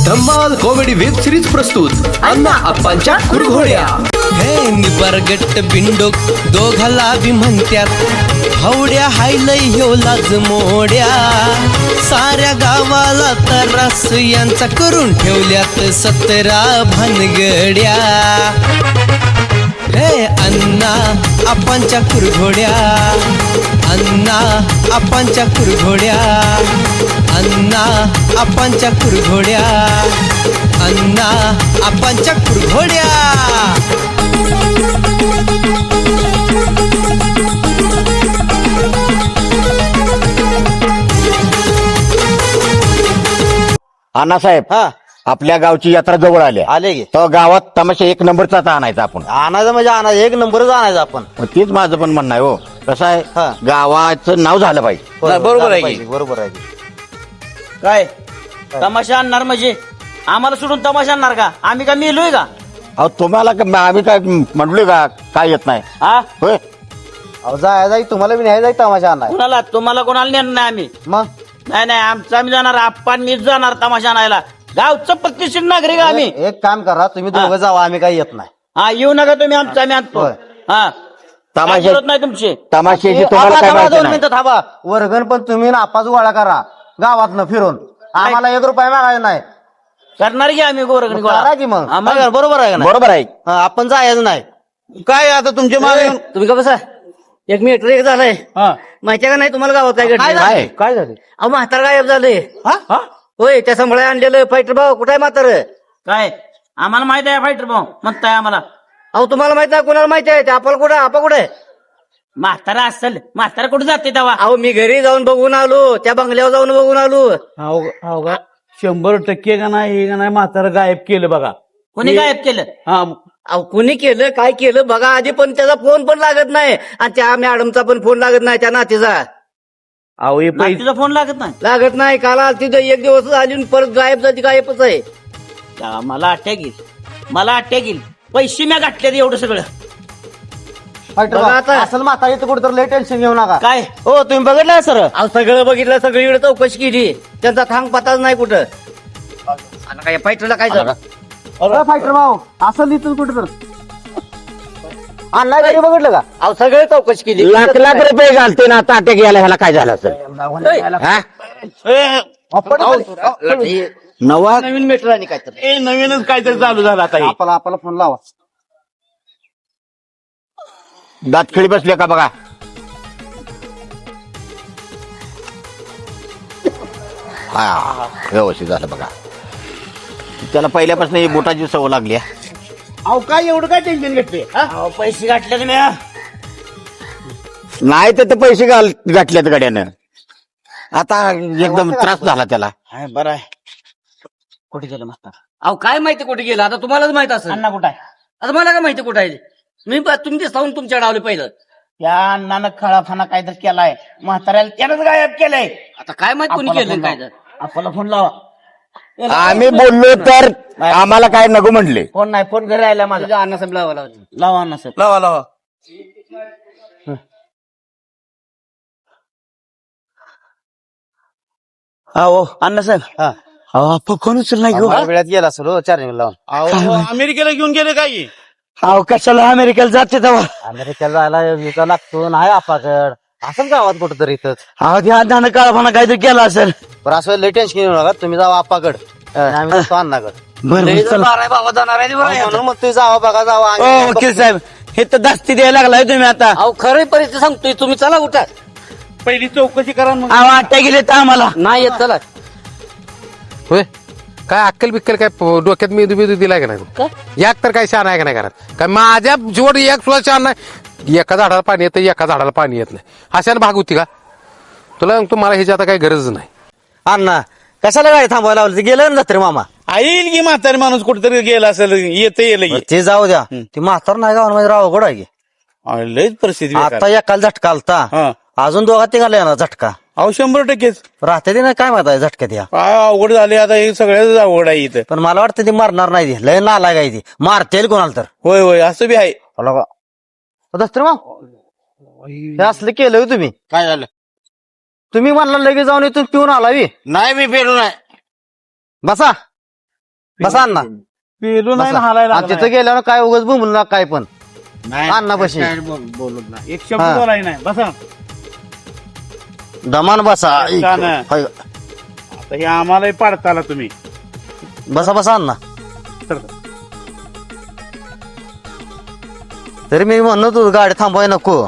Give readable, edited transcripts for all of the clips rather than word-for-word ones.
धम्माल comedy web series प्रस्तुत अण्णा अप्पांच्या कुरघोड्या। हे निबरगट बिंडोक दोघाला बी म्हणत्यात हवड्या हायलय ह्यो लाज मोड्या साऱ्या गावाला तरास यांचा करून ठेवल्यात 17 भानगड्या। हे अण्णा अप्पांच्या कुरघोड्या, अण्णा अप्पांच्या कुरघोड्या, अण्णा अप्पांच्या कुरघोड्या, अण्णा अप्पांच्या कुरघोड्या। अण्णासाहेब, हा आपल्या गावची यात्रा जवळ आली आहे. आले गे तो गावात तमाशा 1 नंबरचा आणायचा आपण. आणायचं म्हणजे आणायचं 1 नंबरच आणायचं आपण. मग तेच माझं पण म्हणणं आहे. हो कसं हा. आहे, गावाचं नाव झालं पाहिजे. बरोबर आहे की. बरोबर आहे की. काय तमाशा आणणार म्हणजे आम्हाला सोडून तमाशा आणणार का? आम्ही का मेलोय का? अहो तुम्हाला आम्ही काय म्हणलोय का काय येत नाही हा होय? अहो जाय तुम्हाला बी न्याय जाय तमाशा आणाय. कोणाला तुम्हाला कोणाला नेणार नाही आम्ही. मग नाही नाही आमचं आम्ही जाणार, आप्पा मीच जाणार तमाशा आणायला. गावचं प्रतिष्ठित नागरिक आम्ही. एक काम करा, तुम्ही दोघं जावा, आम्ही काही येत नाही. हा येऊ नका तुम्ही, आमचं आम्ही आणतो. होय. हा तमाशा- काय करत नाही तुमचे. तमाशाची ए, तुम्हाला थांबा, काय थांबा, माहिती 2 नाही. मिनिटं थांबा. वर्गण पण तुम्ही नापास गोळा करा गावातनं फिरून. आम्हाला 1 रुपया मागायचा नाही. करणार की आम्ही गोरगणी मग करा की मग. हा, मग. बरोबर बरोबर आहे का नाही? बरोबर आहे. हा, आपण जायचं नाही. काय आता तुमचे मागे तुम्ही का बसा 1 मिनिट एक झालंय माहितीये का नाही तुम्हाला गावात काय घडलं? काय? काय झालं? अहो म्हातार गायब झाले. होय त्या सांभाळ्या आणलेलं फायटर भाऊ कुठे आहे म्हातार? काय आम्हाला माहित आहे फायटर भाऊ म्हणताय आम्हाला. अहो तुम्हाला माहित आहे, कोणाला माहिती आहे? आपल्याला कुठं आपा कुठे? म्हातारा असेल, म्हातारा कुठे जाते तेव्हा? अहो मी घरी जाऊन बघून आलो, त्या बंगल्यावर जाऊन बघून आलो. 100% का नाही हे का नाही म्हातारं गायब केलं बघा. कोणी गायब केलं? हा अहो कुणी केलं काय केलं बघा आधी, पण त्याचा फोन पण लागत नाही आणि त्या मॅडमचा पण फोन लागत नाही, त्या नातीचा अहो हे पैसे तुझा फोन लागत नाही लागत नाही. काल आलती तर 1 दिवस आली आणि परत गायब झाली, गायबच आहे. त्या मला अटॅक येईल, मला अटॅक येईल. पैसे मी गाठले एवढं सगळं. फायटर बघा भाऊ, आता. असेल म्हातारी तर कुठं लय टेन्शन घेऊ नका. काय हो तुम्ही बघितलं सर? अहो सगळं बघितलं, सगळीकडे चौकशी केली, त्यांचा थांग पताच नाही कुठं. आता काय फायटरला काय झालं? फायटर भाऊ असं लिहितं कुठं तर आणलाय घरी बघितलं का? अहो सगळे चौकशी केली. लाख लाख रुपये घालते ना आता अटॅक यायला ह्याला काय झालं असेल? हा? नवा नवीन मीटर आणि काय तर नवीनच काहीतरी चालू झालं आता हे. आपला फोन लावा. दातखिळी बसले का बघा. हा व्यवस्थित झालं बघा. त्याला पहिल्यापासून ही बोटाची सवय लागली आहे. अहो काय एवढं काय टेन्शन घेतले? अहो, पैसे गाठले मी. नाही तर ते पैसे गाठल्यात गाड्यानं. आता एकदम त्रास झाला त्याला. बरं आहे. कुठे गेलं म्हातारा? अहो काय माहिती कुठे गेला, आता तुम्हालाच माहित असेल. अण्णा कुठं आहे? आता मला काय माहिती कुठे आहे? तुम्ही दिसताहून तुमच्या डावले पहिलं. या अण्णानं खळाफाना काहीतरी केलाय म्हाताऱ्याला, त्यानंच गायब केलंय. आता काय माहित कोणी केलं काय तर. आपला फोन लावा. आम्ही बोललो तर आम्हाला काय नको म्हणले. फोन नाही, फोन घरी राहिला माझा. तुझ्या अण्णा लावा लावा. लावा अण्णा साहेब. लावा लावा. हो अण्णा साहेब. अहो आपण फोन उचल नाही घेऊ. वेळात गेला असेल हो चार्जिंग लावून. अहो अमेरिकेला घेऊन गेले काय? अहो कशाला अमेरिकेला जाते तेव्हा? अमेरिकेला जायला विजा लागतो नाही आपाकड. असं गावात कुठं तरी इथं. अहो त्या अण्णानं काळाफाना काहीतरी केला असेल. बरं असं लय टेन्शन घेऊ नका, तुम्ही जावा आपाकड आम्ही जातो अण्णाकड. बरं चला. बाबा जाणार आहे म्हणून मग तुम्ही जावा बघा जावा. हो वकील साहेब, हे तर दास्ती द्यायला लागलाय तुम्ही आता. अहो खरी परिस्थिती सांगतोय, तुम्ही चला उठा. पहिली चौकशी करा मग. अहो अटॅक गेले तर आम्हाला. नाही येत चला. होय काय अक्कल बिक्कल काय डोक्यात मेंदू बिंदू दिलाय का नाही? याक तर काय शान आहे का नाही घरात? काय माझ्या जोड एक सुद्धा शान नाही. एका झाडाला पाणी येतं, एका झाडाला पाणी येत नाही. अशाने भाग होती का तुला? तुम्हाला ह्याची आता काही गरज नाही. अण्णा कशाला गाडी थांबवायला लावली? गेलं ना जत्रे मामा. येईल की म्हातारी माणूस कुठेतरी गेला असेल, येईल की. ते जाऊ द्या, ती म्हातार नाही गावामध्ये राव गोड आहे की. लयच परिस्थिती बेकार. आता एकाला झटका आलता, हा. अजून 2 तिघाला येणार झटका. अहो 100%च. राहते ते नाही काय माहित आहे झटक्यात या. काय अवघड झाले आता, हे सगळ्याच अवघड आहे इथं. पण मला वाटतं ती मारणार नाही, ती लय नाला काय ती मारतेल कोणाला तर. होय होय असं बी आहे. दस्तर हे असलं केलं होय तुम्ही? काय झालं? तुम्ही म्हणला लगेच जाऊन इथून पिऊन आला बी. नाही मी पेलो नाही. बसा बसा अण्णा पेरू नाही बसा. हालायला आणि तिथं गेल्यावर काय उगाच बोंबलू ना काय पण अण्णा बशी बोलत नाही एक शब्द हा. बोलाय नाही बसा दमान बसा का नाही? हाय. आता हे आम्हालाही पाडताला तुम्ही बसा बसा अण्णा तर तरी मी म्हणलो तू गाडी थांबवाय नको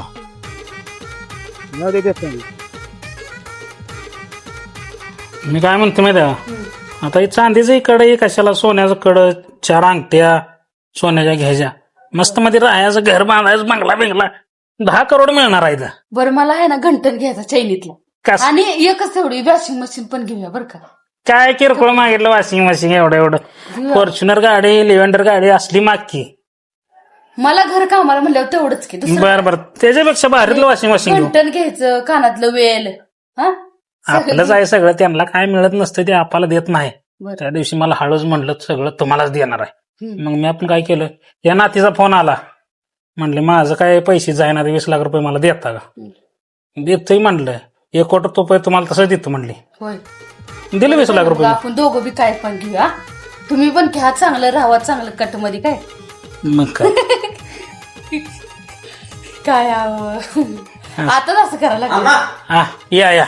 मी काय म्हणतो माहिती आहे का? आता हे चांदीचं कडे कशाला सोन्याचं कडं 4 अंगठ्या सोन्याच्या घ्यायच्या मस्त मध्ये राहायचं घर बांधायचं बंगला बिंगला 10 करोड मिळणार आहे इथं. बरं मला आहे ना घंटन घ्यायचा चैनीतला कस आणि एकच तेवढी वॉशिंग मशीन पण घेऊया बरं का. काय किरकोळ मागितलं वॉशिंग मशीन एवढं फॉर्च्युनर गाडी लिव्हेंडर गाडी असली मागकी. मला घर कामाला म्हणल्यावर तेवढंच की दुसरं बरं बरं त्याच्यापेक्षा भारीतलं वॉशिंग मशीन घेऊ. घंटन घ्यायचं कानातलं वेल हा आपलंच आहे सगळं त्यांना काय मिळत नसतं ते आपल्याला देत नाही. बरं. त्या दिवशी मला हळूच म्हणलं सगळं तुम्हालाच देणार आहे. हम्म. मग मी आपण काय केलं या नातीचा फोन आला म्हणले माझं काय पैसे जायना 20 लाख रुपये मला देता का. देतही म्हणलं 1 कोटी रुपये तुम्हाला तसंच देतो म्हणले. होय दिले 20 लाख रुपये. आपण दोघं बी काय पण घेऊया तुम्ही पण घ्या चांगलं राहावा चांगलं कट मध्ये काय मग काय काय आताच असं करायला लागलं. हा या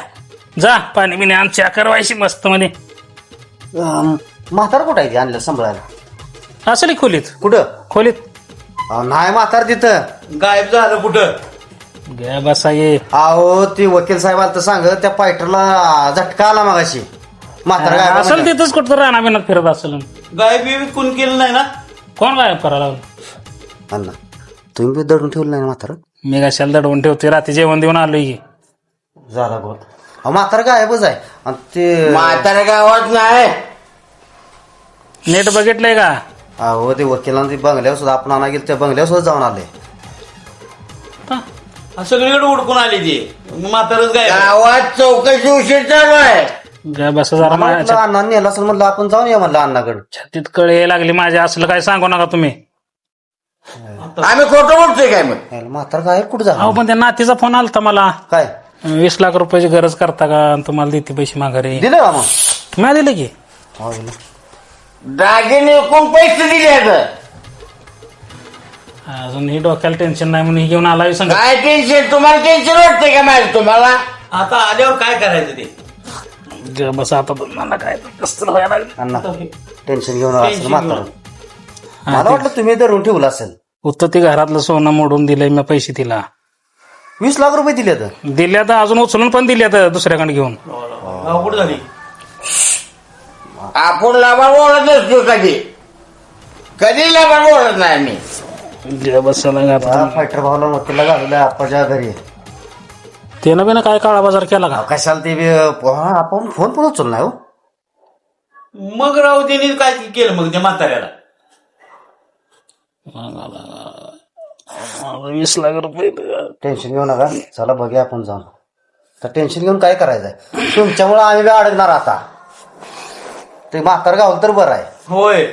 जा पाणी बिणी आण चहा करवायची मस्त मध्ये म्हातार कुठं आहे आणलं सांभाळायला असली खोलीत कुठं नाही म्हातार तिथं गायब झालं कुठं गे बसा ये अहो ती वकील साहेब आलं तर सांग त्या फायटरला झटका आला मगाशी म्हातार काय असेल तिथंच कुठं राणा बिनात फिरत असेल. गायब बियब कोण केलं नाही ना कोण गायब करायला लागलं? अण्णा तुम्ही बी दडून ठेवलं नाही ना म्हातार मी कशाला दडवून ठेवते रात्री जेवण देऊन आलोय की. झाला बोल म्हातार गायबच आहे आणि ते म्हातारा गावात नाही नेट बघितलंय का? अहो ते वकिलांना ते बंगल्यावर सुद्धा आपण आणा गेलो त्या बंगल्यावर सुद्धा जाऊन आले सगळीकडे उडकून आली ती म्हातारच गायब गावात चौकशी उशीर चालू आहे. गे बसा जरा माझ्या अण्णा नेला असं म्हणलं आपण जाऊन या म्हणलं अण्णाकडे छातीत कळे लागली माझ्या असलं काय सांगू नका तुम्ही. आम्ही खोटं बोलतोय काय मग म्हातार गायब कुठं अहो झाला पण त्या नातीचा फोन आलता मला काय 20 लाख रुपयाची गरज करता का आणि तुम्हाला देते पैसे माघारी. दिलं का मग मी दिले की हो, दिलं. दागिने कोण पैसे दिले अजून ही डोक्याला टेन्शन नाही म्हणून ही घेऊन आला सांगा. काय टेन्शन तुम्हाला टेन्शन वाटतंय का माझं तुम्हाला आता आल्यावर काय करायचं ते गे बसा आता मला काय कसं व्हायला लागलं. अण्णा टेन्शन घेऊन असेल म्हातार मला वाटलं तुम्ही धरून ठेवलं असेल उत्तर ते घरातलं सोनं मोडून दिलंय मी पैसे तिला 20 लाख रुपये दिले तर दिल्या तर अजून उचलून पण दिल्या तर दुसऱ्याकडे घेऊन. अवघड झाली आपण लाभार बोलत नसतो कधी लाभार बोलत नाही आम्ही गे बसायला आता फायटर भाऊला वकीलला घालवलं आपाच्या घरी त्यानं बी ना काय काळा बाजार केला का? कशाला ते आपण फोन पण उचलला हो मग राहू त्यांनी काय केलं मग त्या म्हाताऱ्याला 20 लाख रुपये टेन्शन घेऊ नका चला बघूया आपण जाऊन तर टेन्शन घेऊन काय करायचंय तुमच्यामुळे आम्ही बी अडकणार आता ते म्हातार गावलं तर बरं आहे होय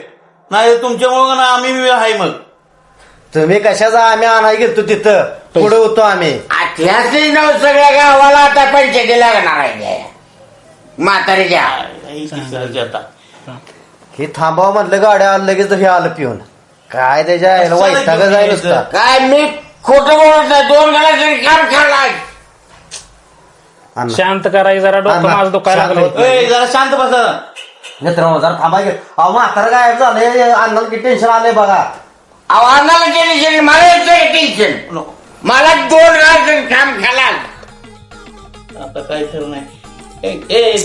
नाही तुमच्यामुळे आम्ही बी आहे मग तुम्ही कशाचा आम्ही आणायला गेलतो तिथं पुढे होतो आम्ही ऐतिहासिक नाव सगळ्या गावाला आता पंचायती लागणार आहे म्हातारीच्या आता हे थांबावं म्हटलं गाड्या आलं लगेच हे आलं पिऊन काय त्याच्या वैताग जाय नुसता काय मी खोटं बोलत नाही 2 गणाचे काम खाल्लाय अण्णा शांत करायचं जरा डोकं अण्णा, माझं दुखायला शांत लागलं. ए, जरा शांत बसा मित्रांनो जरा थांबा घे अहो म्हातार गायब झालंय अण्णाला किती टेन्शन आलंय बघा आव्हानाला टेन्शन मला येतं टेन्शन मला 2 गणाचे काम खाल्ला आता काय खरं नाही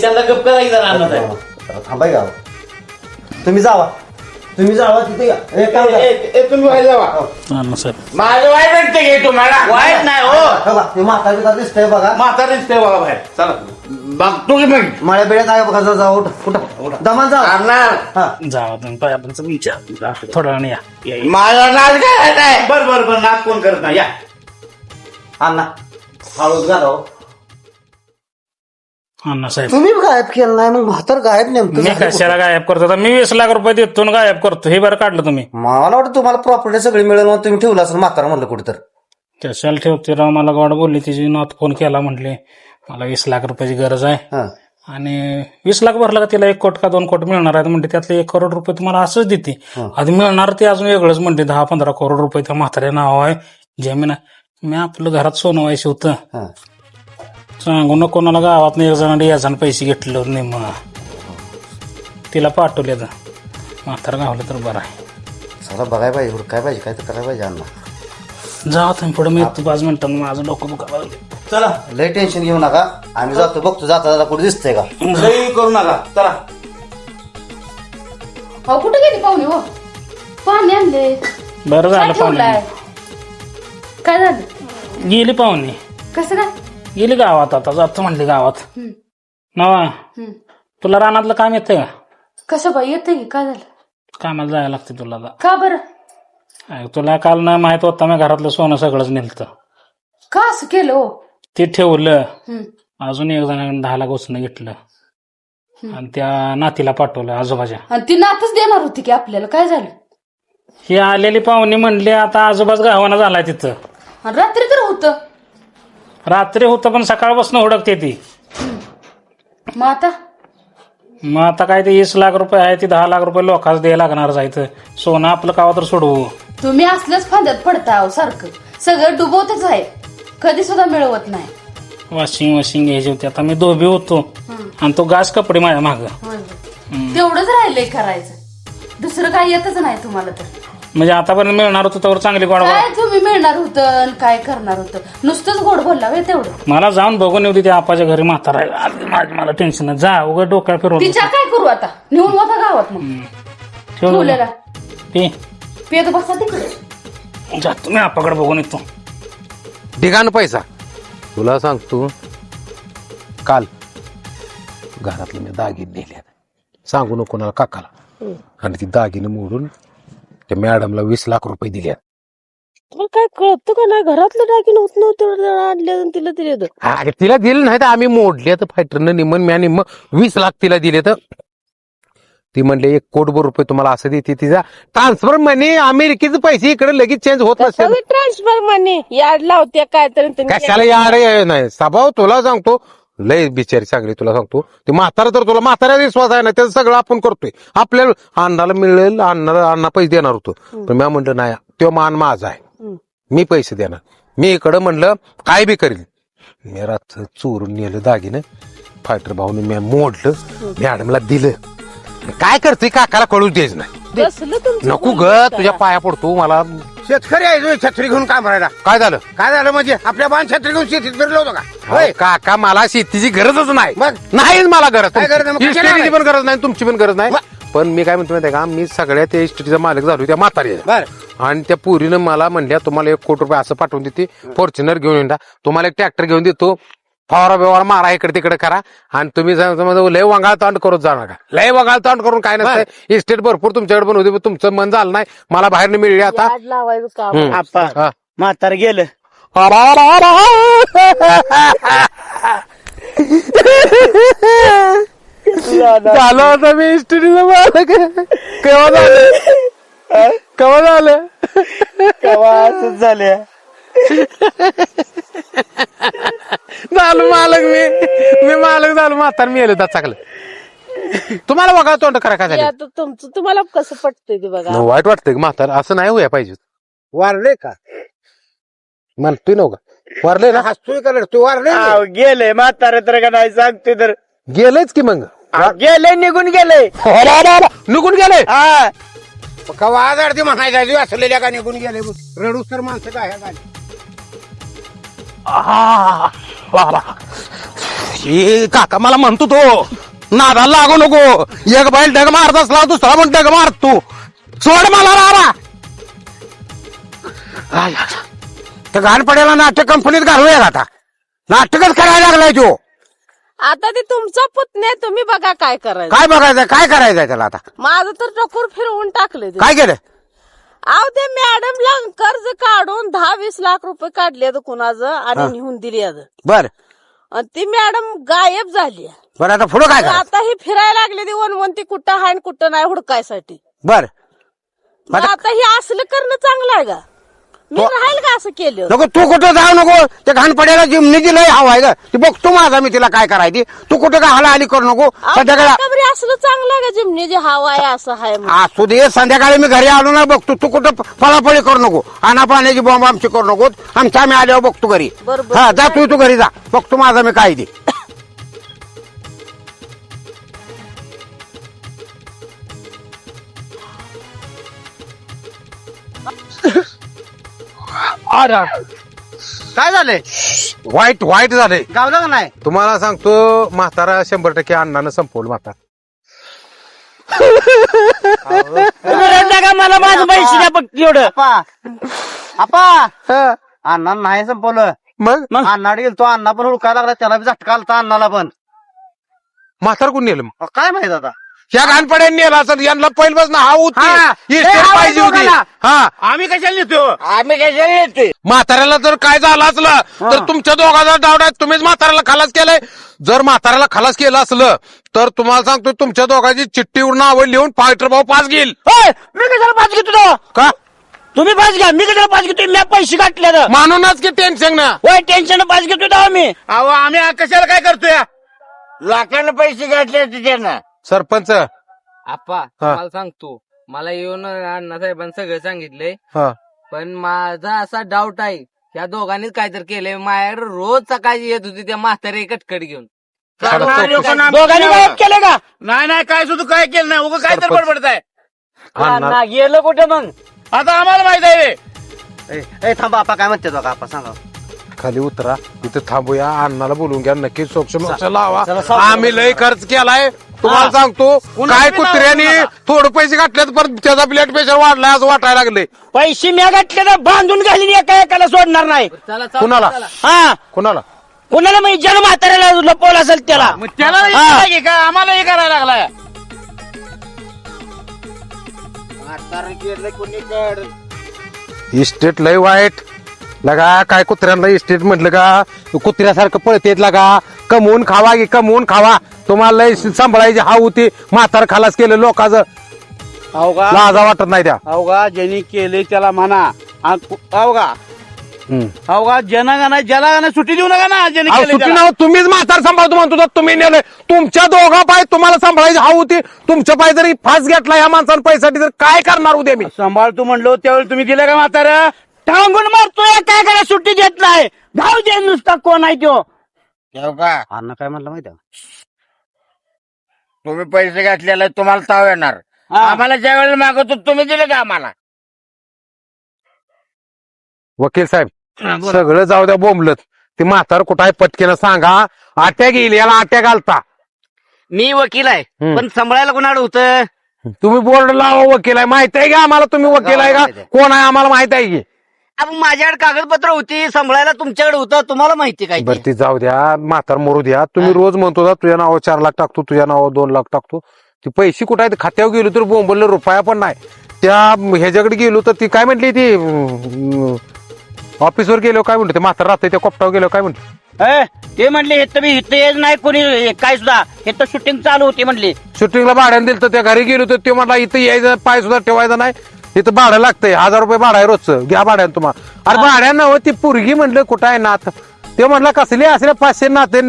त्यांना गप करायचं जरा अन्नात आहे. जरा थांबा गाव तुम्ही जावा तिथे या. एक काम करा. तुम्ही व्हायला जावा अण्णा साहेब माझं वाईट वाटतं घे तुम्हाला वाईट नाही हो बघा ते म्हातार बितार दिसतंय बघा म्हातारीच ते बघा बाहेर चला बघतो की मग मळ्या बिळ्यात आहे बघा जा उठ कुठं दमान जा करणार हा जावा तुम्ही पायापर्यंत विचार थोड्या वेळाने या माझा नाच काय नाही बर नाक कोण करत नाही या अण्णा हळूच घालाव अण्णा साहेब तुम्ही गायब केलं नाही मग म्हातार गायब नेमकं मी झालं कशाला गायब करतो आता? मी 20 लाख रुपये देतो आणि गायब करतो हे बरं काढलं तुम्ही. कुठं? मला वाटतं तुम्हाला प्रॉपर्टी सगळी मिळेल म्हणून तुम्ही ठेवलं असेल म्हातारा म्हणलं कुठं तर कशाला ठेवते राव मला गॉड बोलली तिची नात फोन केला म्हटले मला 20 लाख रुपयाची गरज आहे हा आणि 20 लाख भरला का तिला 1 कोट का 2 कोट मिळणार आहे म्हणजे त्यातले 1 करोड रुपये तुम्हाला असंच देते. आधी मिळणार ते अजून वेगळंच म्हणते 10-15 करोड रुपये त्या म्हाताऱ्या नाव आहे जमीन आहे. मी आपलं घरात सोनं व्हायचं होतं हा. सांगू नको कोणाला गावात एक जणांनी याजान पैसे घेतले होते मग तिला पाठवले तर म्हातारा गावलं तर बरं आहे. चला बघायला पाहिजे हुडकाय पाहिजे काय तर करायला पाहिजे अण्णा. जा तुम्ही पुढे मी येतो 5 मिनिटांनी माझं डोकं दुखायला लागले. चला लय टेन्शन घेऊ नका आम्ही जातो बघतो जाता जाता कुठे दिसतंय का. लई करू नका चला. अहो कुठे गेली पाहुणे हो पाणी आणले बरं काय झालं ठेवलाय पाहुणे काय झालं गेली पाहुणे कसं काय गेली गावात आता जातो म्हणली गावात. हम्म, नवा हम्म. तुला रानातलं काम येतंय का? कसं बाई येते की काय झालं कामाला जायला लागते तुला आता. का बरं तुला काल ना माहित होता मी घरातलं सोनं सगळंच नेलतं का असं केलं हो ते ठेवलं. हम्म. अजून एक जणांनी 10 लाख उसनं घेतलं आणि त्या नातीला पाठवलं आजोबाच्या. आणि ती नातच देणार होती की आपल्याला काय झालं ही आलेली पाहुणे म्हणले आता आजोबाच गावाना झालाय तिथं. आणि रात्री तर होतं रात्री होतं पण सकाळपासून हुडकते ती. मग आता मग आता काय ते 20 लाख रुपये आहे ती 10 लाख रुपये लोकांच द्यायला लागणार जायचं. सोनं आपलं कावा तर सोडवू. तुम्ही असल्याच फांद्यात पडता अहो सारखं सगळं डुबवतच आहे कधी सुद्धा मिळवत नाही. वॉशिंग घ्यायची होती आता मी धोबी होतो आणि तो घास कपडे माझ्या माग. तेवढंच राहिलंय करायचं दुसरं काही येतच नाही तुम्हाला तर. म्हणजे आतापर्यंत मिळणार होतं त्यावर चांगली गोड. काय तुम्ही मिळणार होतं आणि काय करणार होतं नुसतंच गोड बोलला वे तेवढं. मला जाऊन बघून येऊ दे त्या आपाच्या घरी म्हातारा आहे. मला टेन्शन जा उघड डोक्याला फिरवलं तिच्या काय करू आता नेऊन होता गावात मग ठेवलेला ते पेद बसा तिकडे जातो मी आपाकडे बघून येतो. ढिगाण पैसा तुला सांगतो. काल घरातले मी दागिने नेले सांगू नको कोणाला काकाला आणि ती दागिने मोडून त्या मॅडमला 20 लाख रुपये दिले. तुला काय कळतं का नाही घरातलं दागिने होत नव्हतं आणले तिला दिले अरे तिला दिले नाही तर आम्ही मोडले तर फायटरनं निम्मन म्या निम्म 20 लाख तिला दिले. तर ती म्हणले 1 कोटभर रुपये तुम्हाला असं देते तिचा ट्रान्सफर मनी अमेरिकेचे पैसे इकडे लगेच चेंज होत नसते. ट्रान्सफर मनी याड लावते काय तरी कशाला यार नाही स्वभाव तुला सांगतो लय बिचारी चांगली. तुला सांगतो ते म्हातारा तर तुला म्हातारा विश्वास आहे ना त्याचं सगळं आपण करतोय. आपल्याला अण्णाला मिळेल अण्णा पैसे देणार होतो पण मी म्हणलं नाही तो मान माझा आहे मी पैसे देणार. मी इकडं म्हणलं काय बी करील. मी रात चोरून नेलं दागिने फायटर भाऊने मी मोडलं मॅडमला दिलं. काय करते काकाला कळूच द्यायच नाही. नको ग तुझ्या पाया पडतो मला. शेतकरी आहे छत्री घेऊन काम करायला. काय झालं काय झालं म्हणजे आपल्या बाण छत्री घेऊन शेतीत फिरलो होतो का. होय काका मला शेतीची गरजच नाही. मग? नाहीच मला गरज. काय गरज आहे? मग कशाला इस्टेटीची आहे? पण गरज नाही तुमची पण गरज नाही. पण मी काय म्हणतो माहिती आहे का मी सगळ्या त्या इस्टेटीचा मालक झालो त्या म्हातारी आणि त्या पुरीनं मला म्हणल्या तुम्हाला 1 कोटी रुपये असं पाठवून देते फॉर्च्युनर घेऊन येणार तुम्हाला एक ट्रॅक्टर घेऊन देतो फवारा बिवारा मारा इकडे तिकडे करा आणि तुम्ही लय वंगाळ तांड करत जाणार का. लय वंगाळ तांड करून काय नसतं. इस्टेट भरपूर तुमच्याकडे पण होती पण तुमचं मन झालं नाही मला बाहेर मिळले आता. लावायचं काम आप्पा म्हातार गेलं झालं होतं मी इस्टेटीचं मालक. केव्हा झालं केव्हा झालं असंच झाल्या झालं मालक मी मालक झालो म्हातार मी येलो चाकलं. तुम्हाला बघा तोंड करा काय झालं. आता तुमचं तुम्हाला कसं पटतंय ते बघा. वाईट वाटतंय म्हातार असं नाही होया पाहिजे. वारले का म्हणतोय नव्हता वारले ना हसतोय का तू वारले गेले म्हातारे तर का नाही सांगते तर गेलेच की मग गेले निघून गेले निघून गेले. हा कवा आज अडती म्हणायचा असलेल्या का निघून गेले रडूस तर माणसं काय काका मला म्हणतो तो नादाला लागू नको. एक बैल डग मारत असला दुसरा पण डग मारत तू सोड मला राहा. तर घाण पडेला नाटक कंपनीत घालूया आता नाटकच करायला लागलाय तो. आता ते तुमचा पुतण्या तुम्ही बघा काय करायचं. काय बघायचं काय करायचंय त्याला आता. माझं तर टकोर फिरवून टाकले. काय केलं अहो ते मॅडमला कर्ज काढून 10-20 लाख रुपये काढले कुणाचं आणि नेऊन दिली बर. आणि ती मॅडम गायब झाली. बरं आता पुढं काय करायचं? आता ही फिरायला लागली ती वनवंती कुठं हाय कुठं नाही हुडकायसाठी. बर मग आता हे असलं करणं चांगलं आहे का. मी राहील का असं केलं नको तू कुठं जाऊ नको ते घाणपड्याला जिमनीची लय हवा आहे ग ती बघतो माझा मी तिला काय करायची तू कुठं का हालाहाली करू नको संध्याकाळी असलं चांगलं का जिमनी जे हवा आहे असं आहे म्हणून. असू दे संध्याकाळी मी घरी आलो ना बघतो तू कुठं फळाफळी करू नको आणा पाण्याची बॉम्ब आमची करू नको आमच्या आम्ही आल्यावर बघतो घरी बरोबर. हा जा तू घरी जा बघतो माझा मी काय ते काय झालंय वाईट वाईट झालंय गावलं का नाही तुम्हाला सांगतो म्हातारा 100% अन्नानं संपवलं म्हातारा. तुम्ही रडता का मला माझं पैसे द्या फक्त एवढं आपा अण्णा नाही संपवलं मग अण्णा गेल तो अण्णा पण हुडकायला लागला त्याला बी झटका आलता अण्णाला पण म्हातारा कोण नेलं मग काय माहित आता ह्या घाणपड्याने नेला असं यांना पहिल्यापासून हा हा. होती लय हवा पाहिजे होती दोघाला. हा आम्ही कशाला नेतो आम्ही कशाला येते म्हाताऱ्याला जर काय झालं असलं तर तुमच्या दोघांचा डाऊट आहे तुम्हीच म्हाताऱ्याला खलास केलंय जर म्हाताऱ्याला खलास केलं असलं तर तुम्हाला सांगतो तुमच्या दोघांची चिठ्ठीवर नावं लिहून फायटर भाऊ पास घेईल मी कशाला पाच घेतो का तुम्ही पाच घ्या मी कशाला पाच घेतो मी पैसे काटले म्हणूनच की टेन्शन ना होय टेन्शन पाच घेतो तेव्हा मी अहो आम्ही कशाला काय करतोय लोकांना पैसे काटले त्यांना सरपंच आप्पा मला सांगतो मला येऊन अण्णासाहेबांनी सगळं सांगितलंय हा पण माझा असा डाऊट आहे या दोघांनीच काहीतरी केलंय माझ्याकडे रोज सकाळी येत होती त्या म्हातारे कटकट घेऊन दोघांनी काय केलं का नाही काय सुद्धा काय केलं नाही उगं काय तर सरपंच. बडबडताय अण्णा गेलं कुठे मग आता आम्हाला माहित आहे ए थांबा आपा काय म्हणते बघा आपा सांगा खाली उतरा इथे थांबूया अण्णाला बोलून घ्या नक्की सोक्ष मोक्ष लावा चला, सावकाश. आम्ही लय खर्च केलाय तुम्हाला सांगतो काय कुत्र्याने थोडं पैसे घातले तर त्याचा ब्लड प्रेशर वाढलाय असं वाटायला लागले पैसे मी घातले तर बांधून घालीन एका एकाला सोडणार नाही चला कुणाला हा कुणाला कोणाला म्हणजे ज्याला म्हाताऱ्याला लपवलं असेल त्याला मग त्याला हे हा. करायला का आम्हाला हे करायला लागलाय इस्टेट लय वाईट लगा काय कुत्र्यांना इस्टेट म्हटलं का कुत्र्यासारखं पळतेत लगा कमवून खावा की कमवून खावा तुम्हाला लय सांभाळायची हा होती म्हातार खालास केलं लोकांचं अवघा लाजा वाटत नाही त्या अवघा ज्यांनी केले त्याला म्हणा अवघा अवघा ज्याला सुट्टी देऊ नका ना ज्यांनी अहो, केले सुट्टी त्याला. नाव तुम्हीच म्हातार सांभाळतो म्हणतो तर तुम्ही नेलंय तुमच्या दोघा पाय तुम्हाला सांभाळायची हा होती तुमच्या पाय जरी फास घेतला या माणसानं पैसाठी तर काय करणार उद्या मी सांभाळतो म्हणलो त्यावेळी तुम्ही दिलं का म्हातारा टांगून मारतोय काय करायला सुट्टी देत नाही गाव दे नुसता कोण आहे तो अण्णा काय म्हणलं माहिती तुम्ही पैसे घातलेले तुम्हाला ताव येणार आम्हाला ज्या वेळेला मागवतो तुम्ही दिले का आम्हाला वकील साहेब सगळं जाऊ द्या बोंबलत ते म्हातार कुठं आहे पटकेनं सांगा आट्या घेईल याला आट्या घालता मी वकील आहे हम्म. पण सांभाळायला कोणाला होतं तुम्ही बोर्ड लावा वकील आहे माहित आहे का आम्हाला तुम्ही वकील आहे का कोण आहे आम्हाला माहित आहे की आपण माझ्याकडे कागदपत्र होती सांभाळायला तुमच्याकडे होतं तुम्हाला माहिती काय ते? बरं ती जाऊ द्या म्हातार मरू द्या तुम्ही रोज म्हणतो ना तुझ्या नावावर 4 लाख टाकतो तुझ्या नावावर 2 लाख टाकतो ती पैसे कुठं आहेत खात्यावर गेलो तर बोंबललं रुपया पण नाही त्या ह्याच्याकडे गेलो तर ती काय म्हटली ती ऑफिसवर गेलो काय म्हणतो ते म्हातार राहते त्या कोपटावर गेलो काय म्हणतो ते म्हणले हे तर इथं येत नाही कोणी काय सुद्धा हे तर शूटिंग चालू होती म्हणली शूटिंगला भाड्याने दिलं तर त्या घरी गेलो तर ते म्हटला इथं यायचं पाय सुद्धा ठेवायचा नाही इथं भाडं लागतंय 1000 रुपये भाडं आहे रोजचं घ्या भाड्यानं तुम्हाला अरे भाड्यानं हो ती पोरगी म्हणलं कुठं आहे नाथ ते म्हटलं कसले असले 500 नाते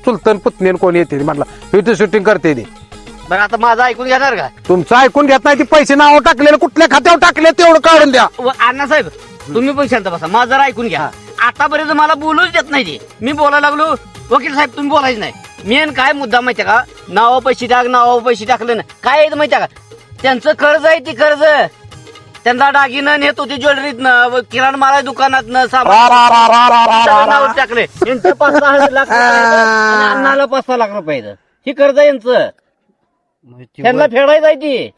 चुलतन पुतणीन कोणी येते म्हटलं इथं शूटिंग करते ती बरं आता माझं ऐकून घेणार का तुमचं ऐकून घेत नाही ती पैसे नाव टाकलेले कुठल्या खात्यावर टाकले तेवढं काढून द्या अण्णासाहेब तुम्ही पण शांत बसा माझं जरा ऐकून घ्या आतापर्यंत मला बोलूच देत नाही ते मी बोलायला लागलो वकील साहेब तुम्ही बोलायचं नाही मेन काय मुद्दा माहितीये का नावा पैसे टाकलं ना काय आहे माहितीये का त्यांचं कर्ज आहे ती कर्ज त्यांचा दागिनं नेत होती ज्वेलरीतनं किराणा माला दुकानातनं सामान टाकले यांचं 5-6 लाख रुपये आणि अण्णाला 5-6 लाख रुपये ही कर्ज आहे यांचं त्यांना फेडायचं आहे ती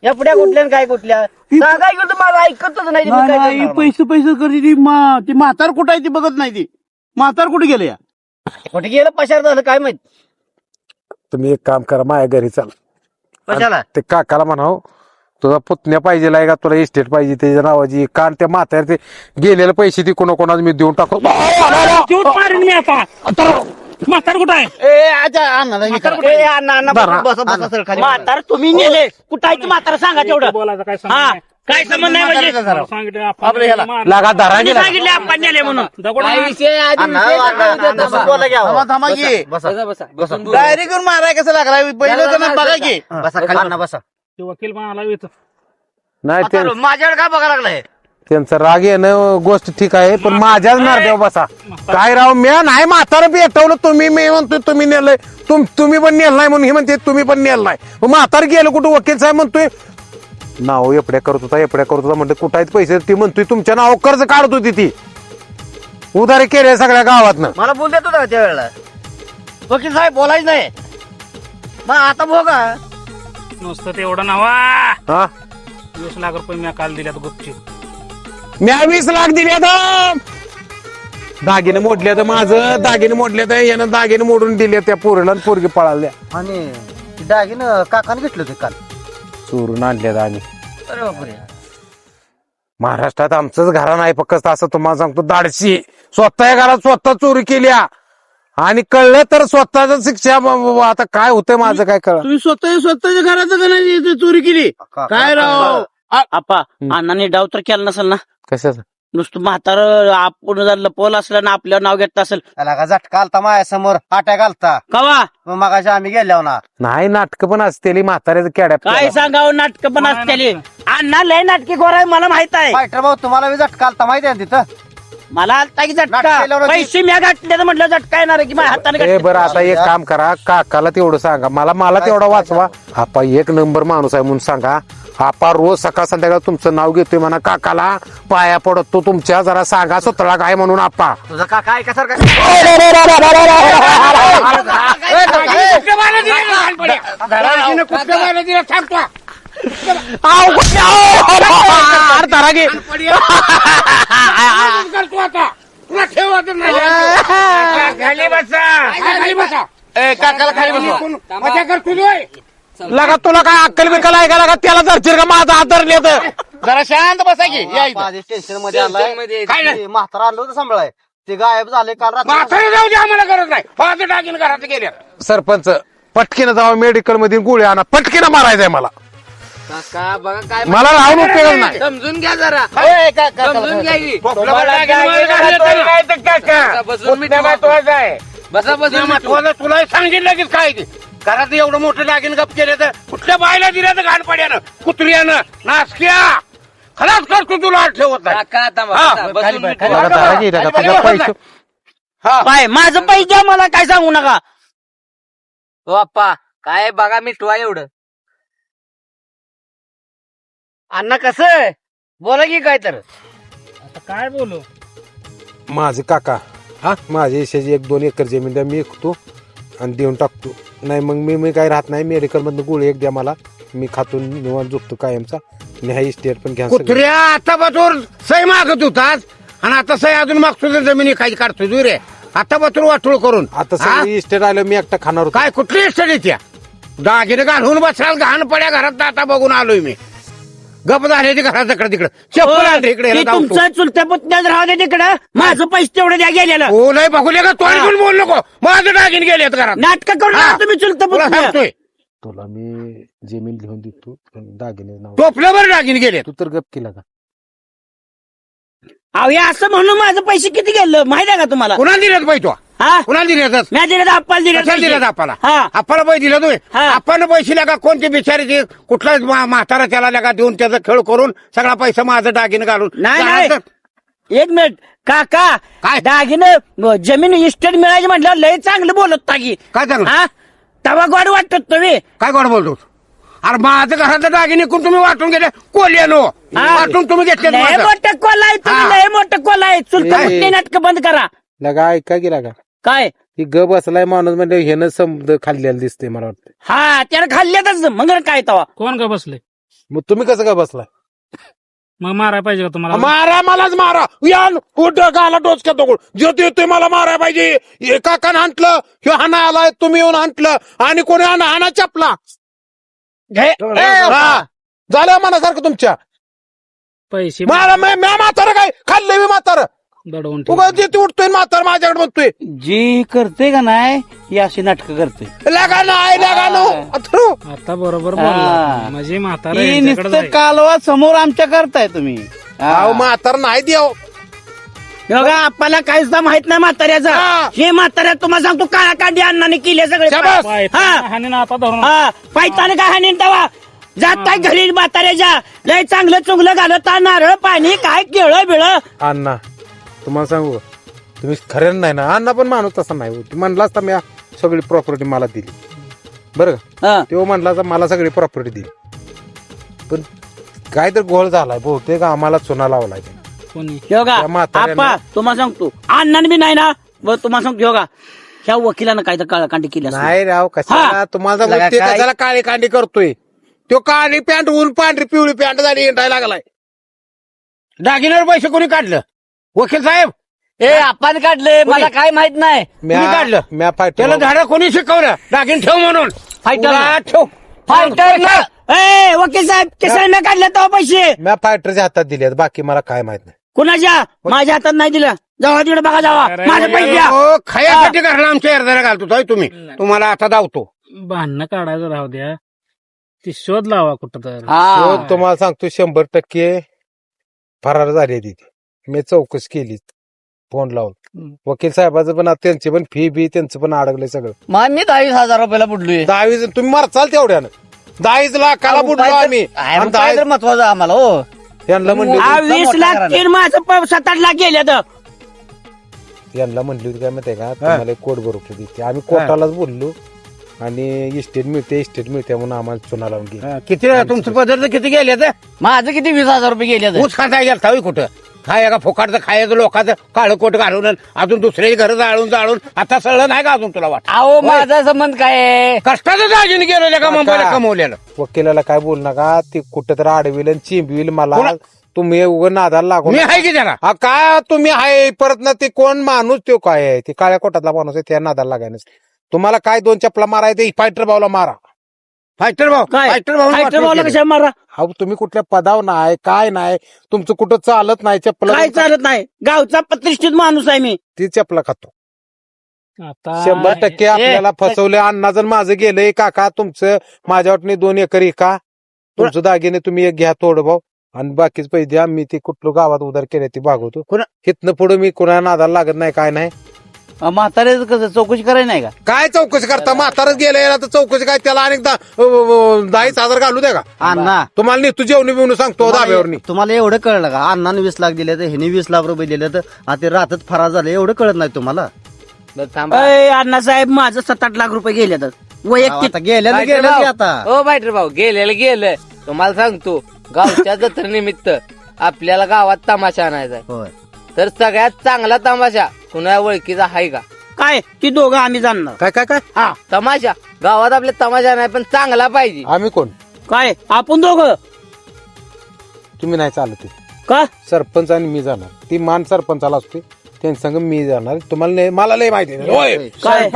या पुढ्या कुठल्या काय कुठल्या सांगा गेलं तर मला ऐकतच नाही ते, मी काय करणार मग? पैसे करते ती म्हातार कुठं आहे ती बघत नाही ती म्हातार कुठे गेले या कुठे गेलं पशार झालं काय माहित तुम्ही एक काम करा माझ्या घरी चला कशाला ते काकाला म्हणाव तुझा पुतण्या पाहिजे का तुला इस्टेट पाहिजे त्याच्या नावाची कारण त्या म्हातार ते गेलेले पैसे ती कोणाकोणाला मी देऊन टाकतो जीव मारीन मी आता म्हातार कुठं आहे म्हातार तुम्ही नेले कुठं आहे ती म्हातार सांगा तेवढं बोलायचं काय हा काय संबंध नाही म्हणजे सांगितलं आपलं ह्याला. लागा धरा कोणी गेला सांगितले आपण नेले म्हणून दगड काय विषय आधी विषय टाकायला देता बा. बोला की अहो. थांबा की बसा बसून बोला. डायरेक्ट करून माराय कसं लागला पहिलं तर बघा की बसा खाली अण्णा बसा. ते वकील पण आला येतो नाही ते आता माझ्याकडे काय बघा लागलाय त्यांचं राग येणं गोष्ट ठीक आहे पण माझ्याच नारदेव बसा काय राव मी नाही म्हातारं पेटवलं तुम्ही मी म्हणतोय तुम्ही नेलंय तुम्ही पण नेलं नाही म्हणून हे म्हणते तुम्ही पण नेलं नाही मग म्हातारं गेलं कुठं वकील साहेब म्हणतोय नाव एपड्या करत होता म्हणते कुठं आहेत पैसे ती म्हणतोय तुमच्या नाव कर्ज काढत होती ती उधारी केले सगळ्या गावातनं मला बोल देतो का त्यावेळेला वकील साहेब बोलायच नाही मग आता बघा नुसतं तेवढं नवा हा 20 लाख रुपये मी काल दिल्यात गुपची मी 20 लाख दिले दागिने मोडले तर माझं दागिने मोडले तर यानं दागिने मोडून दिले त्या पोरीला आणि पोरगी पळाल्या आणि ती दागिनं काकाने घेतले होते काल. चोरून आणले आणि अरे बापरे महाराष्ट्रात आमचंच घरा नाही फक्त असं तुम्हाला सांगतो दाडशी स्वतः या घरात स्वतः चोरी केल्या आणि कळलं तर स्वतःच शिक्षा आता काय होतंय माझं काय कळ तुम्ही स्वतःच्या घराचं का नाही चोरी केली काय राव आपा अण्णाने डाव तर केला नसेल ना कशाचं नुसतं म्हातारं आपण जर लपवलं असलं ना आपल्यावर नाव घेतलं असेल त्याला का झटका आलता माझ्या समोर अटॅक आलता कवा मग मगाशी आम्ही गेल्यावर ना नाही नाटक पण असतेली म्हाताऱ्याचं काय केड्या सांगावं नाटक पण असतेली अण्णा लय नाटकी गोर आहे मला माहित आहे फायटर भाऊ तुम्हाला बी झटका आलता माहिती आहे ना तिथं मला आलता की झटका नाटक केल्यावर पैसे म्या घातले तर म्हटलं झटका येणार आहे की माझ्या हाताने ए घातले. बरं आता एक काम करा काकाला तेवढं सांगा मला तेवढा वाचवा आपा एक नंबर माणूस आहे म्हणून सांगा आपा रोज सकाळ संध्याकाळ तुमचं नाव घेतोय म्हणा काकाला पाया पडत तो तुमच्या जरा सांगा स्वतःला काय म्हणून आपा तुझा काका ऐका सारखा लगा तुला काय अक्कल बिकल आहे का लगा त्याला धरशील का माझा हात धरले तर जरा शांत बसा की या इथं. माझे टेन्शन मध्ये आलाय मध्ये काय नाही ते म्हातारा आणलं होतं सांभाळाय ते गायब झाले काल रात्री म्हातारे जाऊ दे आम्हाला गरज नाही पाच टाकीन घरात गेल्या सरपंच पटकीनं जावं मेडिकल मध्ये गोळी आणा पटकीनं मारायचंय मला काका बघा काय मला राहून उपयोग नाही समजून घ्या जरा ए, का- का- समजून घ्या की. बसून तुला सांगितलं की काय ते घरात एवढं मोठं दागिन गप केले तर कुठल्या बायला दिलं तर घाण पड्यानं कुत्र्यानं नासक्या खलास करतो तुला ठेवत नाही काका आता हा, बसा, बसून मिटवा. लगा धरा की लगा तुझ्या पैसे काय माझं पैसे द्या मला काय सांगू नका हो अप्पा काय बघा मिटवा एवढं अण्णा कसं आहे? बोला की काय तर आता काय बोलू माझे काका हा माझ्या इशाची 1-2 एकर जमीन द्या मी विकतो आणि देऊन टाकतो नाही मग मी काय राहत नाही मेडिकल मधनं गोळी एक द्या मला मी खातून निवांत झोपतो कायमचा न्याय स्टेट पण घ्या सगळं. कुत्र्या आता बतोर सही मागत होतास आणि आता सही अजून मागतो तर जमिनी काही काढतो तू रे आता बतोर वाटोळ करून आता हा? सगळी इस्टेट आलं मी एकटा खाणार होतो काय कुठली इस्टेट त्या दागिने घालून बसाल घाण पड्या घरात आता बघून आलोय मी गप झाले ते घरात तिकडे चप्पल आणले इकडे ते ह्याला धावतो. तुमचं चुलत्या पुतण्यात राहू दे तिकडं माझं पैसे तेवढे द्या गेलेलं हो लय बघूले का तोंड घेऊन बोल नको माझं दागिने गेलेत घरात नाटक करू हा. नका तुम्ही चुलत्या तुला पुतण्या सांगतोय तुला मी जमीन लिहून देतो दागिने नाव टोपल्यावर दागिने गेलेत तू तर गप केला का अहो हे असं म्हणून माझं पैसे किती गेलं माहिती आहे का तुम्हाला कुणाला दिलेत पाहिजे हा कुणाला दिलेत मी दिले आपल्याला दिले कशाला दिलेत आपल्याला हा आपल्याला पैसे दिले तुम्ही हा. आपण पैसे लागा कोणते बिचारे ते कुठलाच म्हातारा त्याला लागा देऊन त्याचा खेळ करून सगळा पैसा माझं दागिने घालून नाही, नाही. जाणार एक मिनिट काका काय? दागिने जमीन इस्टेट मिळायची म्हटलं लय चांगलं बोलत तागी काय चांगलं? हा तवा गोड वाटत तुम्ही काय गोड बोलतो अरे माझं घरातलं दागिने कोण तुम्ही वाटून गेले कोल्यानो हा. वाटून तुम्ही घेतले लय मोठं कोला आहे तुम्ही हा. लय मोठं कोला आहे चुलता ए. पुतणी नाटक बंद करा लगा ऐका की लगा काय ही ग बसलाय माणूस म्हणजे ह्यानं समज खाल्लेलं दिसते मला वाटतं हा त्याला खाल्ल्यातच मग काय तवा कोण का बसले मग तुम्ही कसं काय बसलाय मग मारायला पाहिजे का तुम्हाला मारा मलाच मारा या कुठं गाला डोसक्यात दगड जो येतोय मला मारायला पाहिजे एका कान हांटलं ह्यो हाना आलाय तुम्ही येऊन हांटलं आणि कोणी हाना चपला झालं मनासारखं तुमच्या पैसे मारा म्या म्हातारं काय खाल्ले मी म्हातारं दडवून उगा ते उठतोय म्हातार माझ्याकडे म्हणतोय जी करते का नाही ही अशी नाटक करते लगा नाही लगा नो अथरू आता बरोबर हा. बोलला म्हणजे म्हातारा ही यांच्याकडे नुसतं जाईल. कालवा समोर आमच्या करताय तुम्ही अहो म्हातार नाही देव बघा आपल्याला काहीच ना माहित नाही म्हाताऱ्याचा हे म्हाताऱ्या तुम्हाला सांगतो काळा कांडी अण्णाने केले सगळे शाबास. पायथ्यानं हाणीन आता धरून हा पायताने काय हाणीन तवा जाताय घरी म्हाताऱ्याच्या लय चांगलं चुंगलं घालता नारळ पाणी काय केळं बिळ अण्णा तुम्हाला सांगू तुम्ही खरं नाही ना अण्णा पण माणूस तसा नाही होती म्हणला असता मी सगळी प्रॉपर्टी मला दिली बरं का तो म्हणला असता मला सगळी प्रॉपर्टी दिली पण काय तर गोळ झालाय बहुतेक आम्हाला चुना लावलाय त्याने. कोणी योगा त्या म्हाताऱ्यानं- आप्पा तुम्हाला सांगतो अण्णाने बी नाही ना व तुम्हाला सांगतो योगा ह्या वकिलानं काय तर काळा कांडी केली असेल. नाही राव कशाला तुम्हाला लगा ते काय? कशाला काळी कांडी करतोय तो काळी पॅन्ट ऊन पांढरी पिवळी पॅन्ट झाली हिंडायला लागलाय दागिन्यावर पैसे कोणी काढलं वकील साहेब ए आपण काढले मला काय माहित नाही कोणी काढलं म्या त्याला फायटर धाडा कोणी शिकवलं दागिन ठेव म्हणून फायटर उगा ठेव फायटर ए वकील साहेब किसांना काढले तो पैसे म्या फायटरच्या हातात दिले बाकी मला काय माहित नाही कुणाच्या माझ्या हातात नाही दिलं जावा तिकडे बघा जावा अरे, माझे पैसे द्या हो, खायासाठी घरला आमच्या अर्ध्याला घालतो ताई तुम्ही तुम्हाला आता धावतो भांडणं काढायचं राहू द्या ती शोध लावा कुठं तर तो तुम्हाला सांगतो 100% फरार झाली तिथे मी चौकशी केली फोन लावून वकील साहेबाचं पण आता त्यांची पण फी बी त्यांचं पण अडकलंय सगळं मग मी 10,000 रुपयाला बुडलोय 10 तुम्ही मरचाल तेवढ्यानं 10 लाखाला बुडलो आम्ही आणि काय तर 10 महत्वाचं आम्हाला हो यांना म्हणली होती 20 लाख तीन माझं 7-8 लाख गेले तर यांना म्हणली होती काय माहितीये का तुम्हाला एक कोट भरून देते आम्ही कोर्टालाच बोललो आणि इस्टेट मिळते म्हणून आम्हाला चुना लावून गेली किती तुमचं पदार्थ किती गेले तर माझं किती 20,000 रुपये गेले तर ऊस खाता गेला थावी कुठं खाय का फुकाटचं खायचं लोकांचं काळं कोट घालून अजून दुसरे घर जाळून आता सळलं नाही का अजून तुला वाट अहो माझा संबंध काय आहे? कष्टाचं दागिने गेलेलं का मुंबईला कमवलेलं वकिलाला काय बोल नका ते कुठं तर आडविल आणि चिंबविल मला तुम्ही उगं नादाला लागून मी आहे की त्याला हा काय तुम्ही आहे परत ना ते कोण माणूस तो काय आहे ते काळ्या कोटातला माणूस आहे त्या नादाला लागायचं तुम्हाला काय 2 चपला मारायचे फायटर भाऊला मारा फायटर भाऊ काय फायटर भाऊ फायटर भाऊला कशा मारा अहो तुम्ही कुठल्या पदावर नाही काय नाही तुमचं कुठं चालत नाही चप्पल काय चालत नाही गावचा प्रतिष्ठित माणूस आहे मी ती चपला खातो आता 100% आपल्याला फसवले अण्णाजन माझं गेलंय काका तुमचं माझ्या वाटणी 2 एकर एका तुमचं दागिने तुम्ही एक घ्या थोडं भाऊ आणि बाकीच पैसे द्या मी ते कुठलं गावात उधार केले ते भागवतो इथनं पुढे मी कुणा नादाला लागत नाही काय नाही म्हाताऱ्याचं कसं चौकशी करायची नाही का काय चौकशी करता म्हातारच गेले तर चौकशी काय त्याला अनेकदा 10,000 घालू द्या का अण्णा तुम्हाला नाही तू जेवणी बिवणी सांगतो धाब्यावर तुम्हाला एवढं कळलं का अण्णाने 20 लाख दिले तर ह्याने 20 लाख रुपये दिले तर आता रातच फरार झाले एवढं कळत नाही तुम्हाला बरं, थांबा. अण्णा साहेब माझं 7-8 लाख रुपये गेले तर वैयक्तिक आता गेल्या फायटर गेलं भाऊ. आता हो फायटर भाऊ गेलेलं गेलं तुम्हाला सांगतो गावच्या जत्रेनिमित्त आपल्याला गावात तमाशा आणायचा आहे. होय तर सगळ्यात चांगला तमाशा कुणा ओळखीचा आहे का काय ती दोघं आम्ही जाणणार काय काय काय हा तमाशा गावात आपल्या तमाशा नाही पण चांगला पाहिजे आम्ही कोण काय आपण दोघं तुम्ही नाही चालत का सरपंच आणि मी जाणार ती मान सरपंचाला असते त्यांच्या संग मी जाणार तुम्हाला मला लय माहिती आहे. होय काय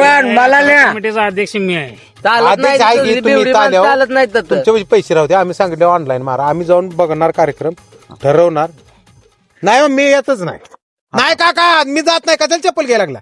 कमिटीचा अध्यक्ष मी आहे चालत आधीच नाही आहे की तुझी तुम्ही बेवडी इथं माणसं आल्यावर चालत नाही तर तुमचे पैसे राहू द्या आम्ही सांगितले ऑनलाईन मारा आम्ही जाऊन बघणार कार्यक्रम ठरवणार नाही हो, मी येतच नाही काका मी जात नाही कशाला चप्पल घ्यायला लागला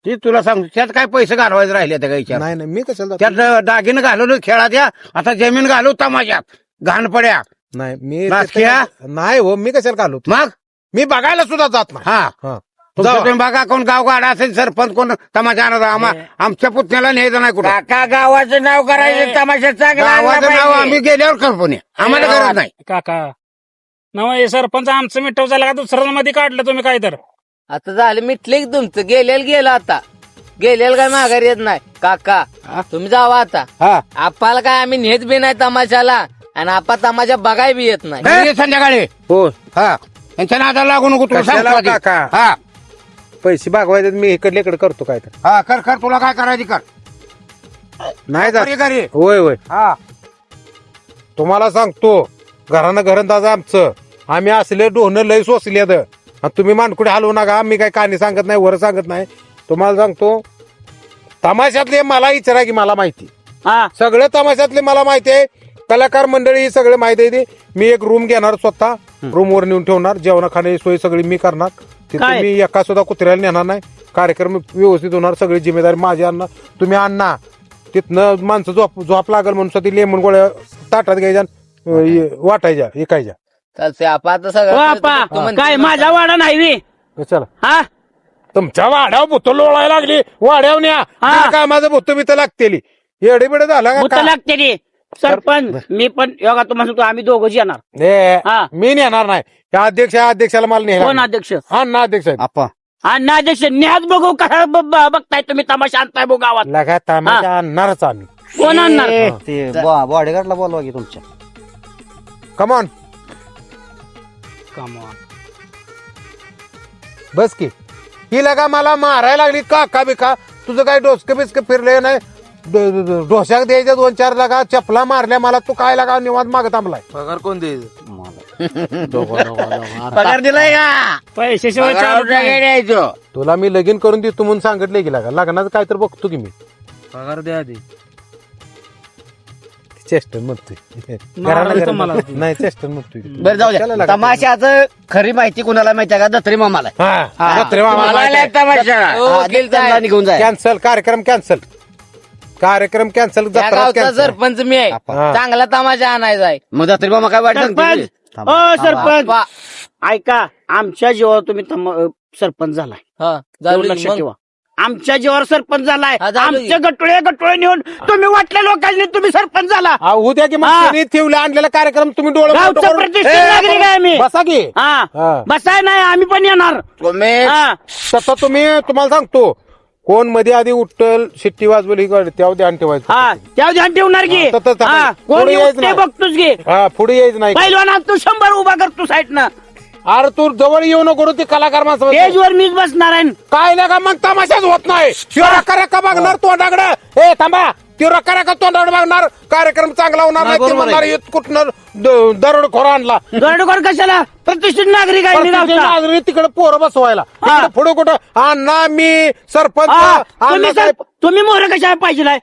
ती तुला सांगतो त्यात काय पैसे घालवायचे राहिले त्या काही नाही मी कशाला जातो? त्यात दागिने घालवलं खेळा द्या आता जमीन घालू तमाशात घाण पड्या नाही मी नासक्या? नाही हो मी कशाला घालू मग मी बघायला सुद्धा जात नाही हा हा. तुमचं जावा. तुम्ही बघा कोण गाव गाडा असेल सरपंच कोण तमाशा आणा आमच्या पुतण्याला न्यायचं नाही कुठं काका गावाचं नाव करायचं तमाशा गावाचं नाव आम्ही गेल्यावर कल्पने आम्हाला गरज नाही काका नवा हे सरपंच आमचं मिठव झालं का दुसऱ्या मध्ये काढलं तुम्ही काय तर आता झालं मिटले की तुमचं गेलेलं गेलं आता गेलेलं काय माघारी येत नाही काका तुम्ही जावा आता हा आपल्याला काय आम्ही नेत बी नाही तमाशाला आणि आपा तमाशा बघाय बी येत नाही घरी ये संध्याकाळी हो हा यांच्या नादाला लागू नको तुला कशाला सांगतो आधी. काका? हा पैसे भागवायचे मी इकडे करतो काय तर हा कर तुला काय करायची कर नाही जात घरी होय होय हा तुम्हाला सांगतो घरानं घरंदाज आमचं आम्ही असले डोहणं लय सोसले तुम्ही मानकुडे हलवू नका मी काय कहाणी सांगत नाही वर सांगत नाही तुम्हाला सांगतो तमाशातले मला विचारा की मला माहिती हा सगळे तमाशातले मला माहिती आहे कलाकार मंडळी सगळे माहिती आहे ते. मी एक रूम घेणार स्वतः रूमवर नेऊन ठेवणार जेवणा खाण्याची सोय सगळी मी करणार तिथे काय? मी एका सुद्धा कुत्र्याला नेणार नाही कार्यक्रम व्यवस्थित होणार सगळी जिम्मेदारी माझी आणणार तुम्ही आणणार तिथनं माणसं झोप लागल म्हणून ती लेमन गोळ्या ताटात घ्यायच्या वाटायच्या एकायच्या. चालतंय आपण आता हो सगळं आपा काय माझा वाडा नाही बे? चला हा तुमच्या वाड्यावर भूत लोळायला लागली वाड्यावर न्या काय माझं भूत मी तर लागतेली एवढे बिडे झाला भूत का लागते रे सरपंच. मी पण योगा तुम्हाला सांगतो आम्ही दोघंच येणार. हा. मी नेणार नाही त्या अध्यक्षाला मला कोण नेणार अध्यक्ष? हा ना अध्यक्ष आहेत. आप्पा अण्णा अध्यक्ष न्याज बघू कसा बघताय तुम्ही तमाशा आणताय बघू गावात. लगा तामाशा आणणारच आम्ही. कोण आणणार? ते बॉडीगार्डला बोलवा की तुमच्या. कमॉन बस की ही लगा मला मारायला लागली का बिका तुझं काय डोसकं बिस्क फिरले नाही डोश्याक द्यायच्या 2-4 लगा चपला मारल्या मला तू काय लगा निवांत मागत थांबलाय. पगार कोण द्यायचं? पगार दिलाय का? पैशाशिवाय चालू नाही. तुला मी लगीन करून देतो म्हणून सांगितलंय की लगा लग्नाचं काय तर बघतो की मी. पगार द्या आधी. चेस्टन म्हणतोय मारायला मला. नाही चेस्टन म्हणतोय. बरं जाऊ द्या. तमाशाचं खरी माहिती कुणाला माहिती आहे का? दत्तरी मामाला. निघून जाय. कॅन्सल कार्यक्रम कॅन्सल त्या गावचा सरपंच मी आहे. हा. चांगला तमाशा आणायचा आहे. मग दत्तरी मामा काय वाटत सरपंच ओ सरपंच ऐका आमच्या जीवावर तुम्ही सरपंच झालाय. हा, एवढं झालं लक्षात मग. ठेवा. आमच्या जीवावर सरपंच झालाय. हा, झालं की. आमच्या गटोळे नेऊन तुम्ही वाटल्या लोकांनी तुम्ही सरपंच झाला. उद्या की हा. मग ठेवले आणलेला कार्यक्रम तुम्ही डोळे मोठं गावचा करून- प्रतिष्ठित ए, नागरिक आहे मी. बसा की हा हा. बसाय नाही आम्ही पण येणार. हा. तसं तुम्हाला सांगतो कोण मध्ये आधी उठल शिट्टी वाजवली त्यावर ध्यान ठेवायचं. हा त्यावर ध्यान ठेवणार की. हा, तसंच आहे. हा, कोण पुढे यायचं ते नाही. बघतोच घे. हा पुढे यायचं नाही. पहिलवान तू 100 उभा करतो साईडनं. अरे तू जवळ येऊ नको ते कलाकार माणसं स्टेजवर मीच बसणार आहे. काय ना का मग तमाशाच होत नाही. त्यो रक्का बघणार तोंडाकडे ए थांबा त्यो रक्का तोंडाकडे बघणार कार्यक्रम चांगला होणार नाही ते म्हणणार कुठनं दरोडखोर आणला दरोडेखोर कशाला? प्रतिष्ठित नागरिक आहे मी गावचा. तिकडे पोरं बसवायला हा. पुढे कुठं अण्णा मी सरपंच हा, अण्णा साहेब. तुम्ही मोहर कशा पाहिजे?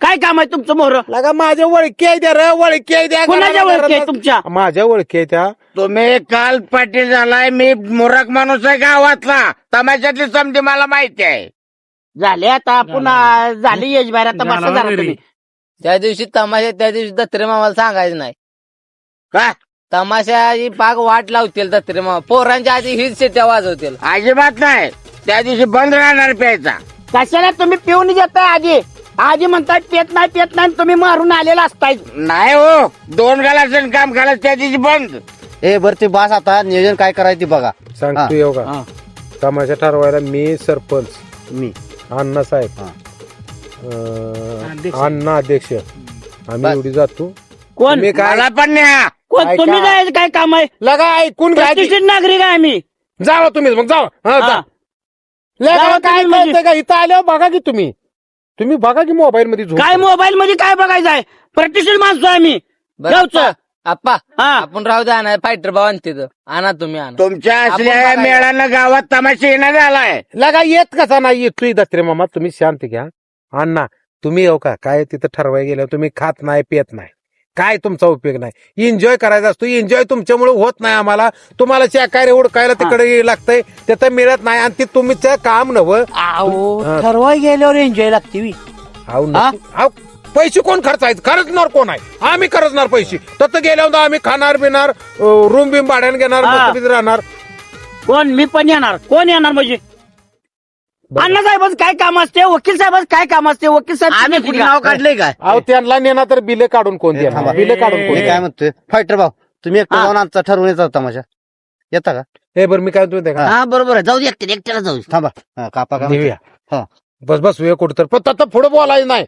काय काम आहे तुमचं मोहर? लगा माझ्या ओळखी आहे त्या रे ओळखी आहे त्या कोणाच्या ओळखी आहे तुमच्या? माझ्या ओळखी आहे त्या. तुम्ही काल पाटील झालाय मी मुराक माणूस आहे गावातला तमाशातली समधी मला माहिती आहे. झाले आता पुन्हा झाली यशबाहेर आता बसा जरा तुम्ही. त्या दिवशी तमाशा त्या दिवशी दत्रे मामाला सांगायचं नाही. का तमाशाची पाक वाट लावतील दत्रे मामा. पोरांच्या आधी हीच शेट्या वाजवतील. अजिबात नाही त्या दिवशी बंद राहणार प्यायचा. कशाला तुम्ही पिऊन घेताय? आधी म्हणताय पेत नाही तुम्ही मारून आलेला असताय. नाही हो 2 गालाचं काम करायचं त्या दिवशी बंद. ए बरं ते बास आता नियोजन काय करायचं ते बघा. सांगतो येऊ का तमाशा ठरवायला मी सरपंच मी अण्णा साहेब अण्णा अध्यक्ष आम्ही एवढी जातो. कोण? तुम्ही काय मला पण न्या. कोण? ऐका. तुम्ही जायचं काय काम आहे? लगा ऐकून घ्या की. प्रतिष्ठित नागरिक आहे आम्ही. जावा तुम्ही मग जावा हा, जा. हा. लगा जावा काय तुम्ही म्हणजे. कळतंय का इथं आल्यावर बघा की तुम्ही बघा की मोबाईल मध्ये झोप. काय मोबाईल मध्ये काय बघायचं आहे? प्रतिष्ठित माणसं आहे आम्ही बरं, गावचं. आप्पा हा. आपण राहू द्या ना फायटर भाव आणते आणा तुम्ही आणा. तुमच्या आपण असल्या बघायला. मेळानं गावात तमाशा येणार झालाय. लगा येत कसा नाही येतोय दत्रे मामा तुम्ही शांत घ्या. अण्णा तुम्ही येऊ का काय तिथं ठरवाय गेल्यावर तुम्ही खात नाही पेत नाही काय तुमचा उपयोग नाही. एन्जॉय करायचा असतो. एन्जॉय तुमच्यामुळे होत नाही आम्हाला. तुम्हाला शाकाहारी उडकायला तिकडे लागतंय तिथं मिळत नाही आणि ते तुमचं काम नवं. हा. ठरवाय गेल्यावर एन्जॉय लागते. अहो, अहो, पैसे कोण खर्चायचं खर्चणार कोण आहे? आम्ही खर्चणार पैसे. तसं गेल्यावर आम्ही खाणार बिणार रूम बिम भाड्याने घेणार हा. मस्त राहणार. कोण? मी पण येणार. कोण येणार म्हणजे? अण्णा साहेबच काय काम असते? वकील साहेबच काय काम असते? वकील साहेब आम्ही तुम्ही कुठे नाव काढलंय काय? अहो त्यांना नेणार तर बिले काढून कोण ए, देणार? थांबा. बिले काढून कोण मी काय म्हणतोय फायटर भाऊ तुम्ही एकटा जाऊन आमचा ठरवून येतात तमाशा येता का? हे बरं मी काय म्हणतोय का हा बरोबर आहे जाऊ दे एकट्याला जाऊ. थांबा हा, कापा का देऊया हा. बस वेळ कुठं तर पण तसं पुढे बोलायचं नाही.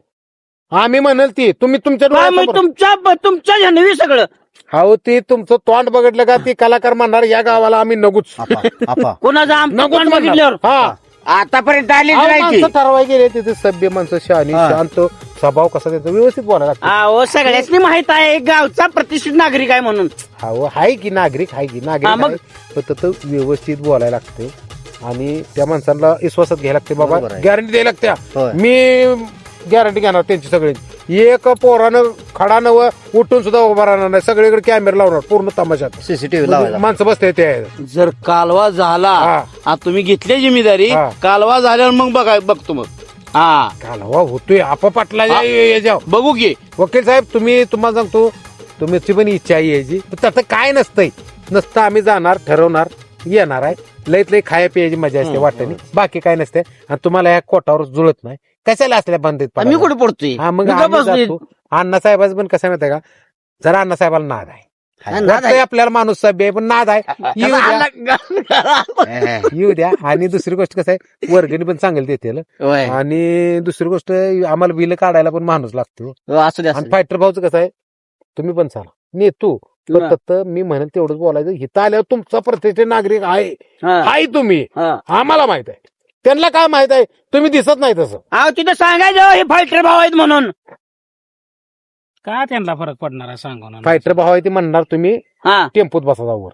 आम्ही म्हणेल ती तुम्ही तुमच्या काय मग डोळ्यासमोर- तुमच्या ह्याने सगळं अहो ते तुमचं तोंड बघितलं का ती कलाकार म्हणणार या गावाला आम्ही नगूच आपा कोणाचं आमचं नगूच कोण म्हणणार. बघितल्यावर हा आतापर्यंत आलीच अहो, नाही माणसं ती. ठरवाय गेले तिथे सभ्य माणसं शहाणी हा. शांत स्वभाव कसा त्याचा व्यवस्थित बोलायला लागतो. अहो सगळ्यासनी माहित आहे गावचा प्रतिष्ठित नागरिक आहे म्हणून. अहो हाय की नागरिक हाय की हा, नागरिक मग? आहे. पण तसं व्यवस्थित बोलायला लागते आणि त्या माणसांना विश्वासात घ्यायला लागते बाबा बरोबर आहे. गॅरंटी द्यायला लागत्या. होय. मी गॅरंटी घेणार त्यांची सगळी. एक पोरानं खडा नवं उठून सुद्धा उभा राहणार नाही. सगळीकडे कॅमेरा लावणार पूर्ण तमाशात. सीसीटीव्ही लावायला माणसं बसते ते जर कालवा झाला हा. आता तुम्ही घेतली जिम्मेदारी हा. कालवा झाल्यावर मग बघतो मग हा कालवा होतोय आपा पाटला याच्यावर बघू की वकील साहेब तुम्हाला सांगतो तुमची पण इच्छा आहे याची पण त्याचं काय नसतंय नसतं आम्ही जाणार ठरवणार येणार आहे लईत लई खाया पियाची मजा असते वाटणी बाकी काय नसते आणि तुम्हाला ह्या कोटावर जुळत नाही कशाला असल्या बंदीत मी पडायला? कुठे पडतोय हा मग मी का आम्ही बसलोय? जातो. अण्णासाहेबाचं पण कसं माहितीये का जरा अण्णासाहेबाला नाद आहे नाद वाटतंय आहे. आपल्याला माणूस सभ्य आहे पण नाद आहे येऊ द्या आणि दुसरी गोष्ट कसं आहे वर्गणी पण चांगली देते होय. आणि दुसरी गोष्ट आम्हाला बिल काढायला पण माणूस लागतो असू द्या आणि फायटर भाऊचं कसं आहे तुम्ही पण चाला नेतो पण फक्त मी म्हणेन तेवढंच बोलायचं इथं आल्यावर तुमचा प्रतिष्ठित नागरिक आहे तुम्ही आम्हाला माहित आहे त्यांना काय माहित आहे तुम्ही दिसत नाही तसं अहो तिथं सांगायचं हे फायटर भाव आहेत म्हणून का त्यांना फरक पडणार आहे सांगून फायटर भाऊ आहे ते म्हणणार तुम्ही हा टेम्पोत बसा जाऊवर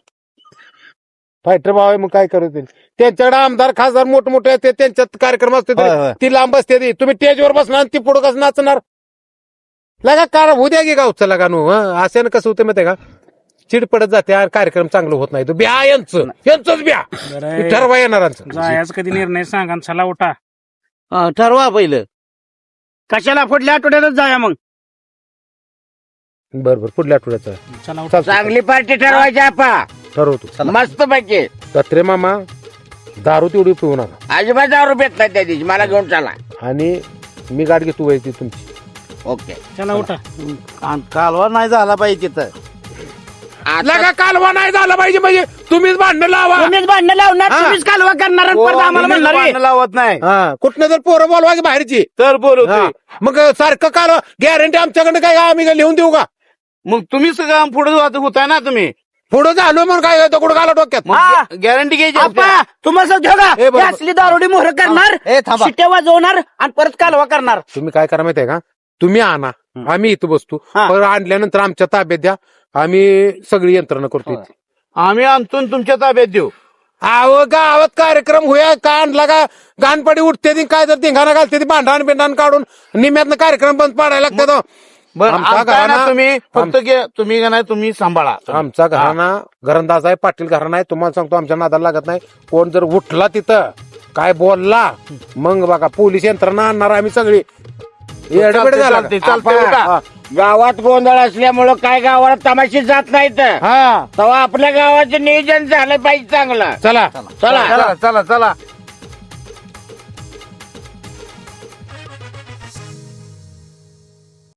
फायटर भाऊ आहे मग काय करू ते त्यांच्याकडे आमदार खासदार मोठमोठे असते त्यांच्यात कार्यक्रम असते ती लांब असते ती तुम्ही स्टेजवर बसणार आणि ती पुढं कसं नाचणार लगा कार होऊ द्या की गावचं लगा नो असं कसं होतं माहिती का चिड पडत जाते आणि कार्यक्रम चांगलं होत नाही तो ब्या यांचंच ब्या बरं. ठरवा येणारांचं जायचं कधी निर्णय सांगा आणि चला उठा ठरवा पहिलं कशाला पुढल्या आठवड्यातच जाऊया मग बरोबर पुढल्या आठवड्याचं चला उठा चांगली पार्टी ठरवायची आपा ठरवतो मस्त पैकी दत्रे मामा दारू तेवढी पिऊ नका अजिबात दारू भेट नाही त्या दिवशी मला घेऊन चला आणि मी गाठ घेतो वयाची तुमची ओके चला उठा कालवा नाही झाला पाहिजे तिथं लगा कालवा नाही झाला पाहिजे म्हणजे तुम्हीच भांडण लावा तुम्हीच भांडण लावणार हा. तुम्हीच कालवा करणार आणि परत आम्हाला म्हणणार हे. लावत नाही कुठनं जर पोरं बोलवा की बाहेरची तर बोलू हा. मग सारखं कालवा गॅरंटी आमच्याकडे काय आम्ही काय लिहून देऊ का मग तुम्ही सगळं पुढे होताय ना तुम्ही पुढं झालो म्हणून काय दगड घाला डोक्यात हा. गॅरंटी घ्यायची आपा तुम्हाला घेऊ का हे बरोबर. ही असली दारोडी मोहर करणार शिट्या वाजवणार आणि परत कालवा करणार तुम्ही काय करा माहितीये का तुम्ही आणा आम्ही इथं बसतो हा. पण आणल्यानंतर आमच्या ताब्यात द्या आम्ही सगळी यंत्रणा करतो इथे. आम्ही आणतून तुमच्या ताब्यात देऊ अहो गावात कार्यक्रम होया का आणला का घाणपडी उठते ती काय तर धिंगाणा घालते ती भांडण बिंडाण काढून निम्यातनं कार्यक्रम बंद पाडायला लागतात बरं आमचा आणताय ना घराणा- तुम्ही फक्त तुम्ही का नाही तुम्ही सांभाळा आमचा घराणा घरंदाज आहे पाटील घराणा आहे तुम्हाला सांगतो आमच्या नादाला लागत नाही कोण जर उठला तिथं काय बोलला मग बघा पोलीस यंत्रणा आणणार आम्ही सगळी एडबड झाला का? चालतंय हा. गावात गोंधळ असल्यामुळं काय गावाला तमाशी जात नाहीत हा तेव्हा आपल्या गावाचं नियोजन झालं पाहिजे चांगलं चला चला चला चला चला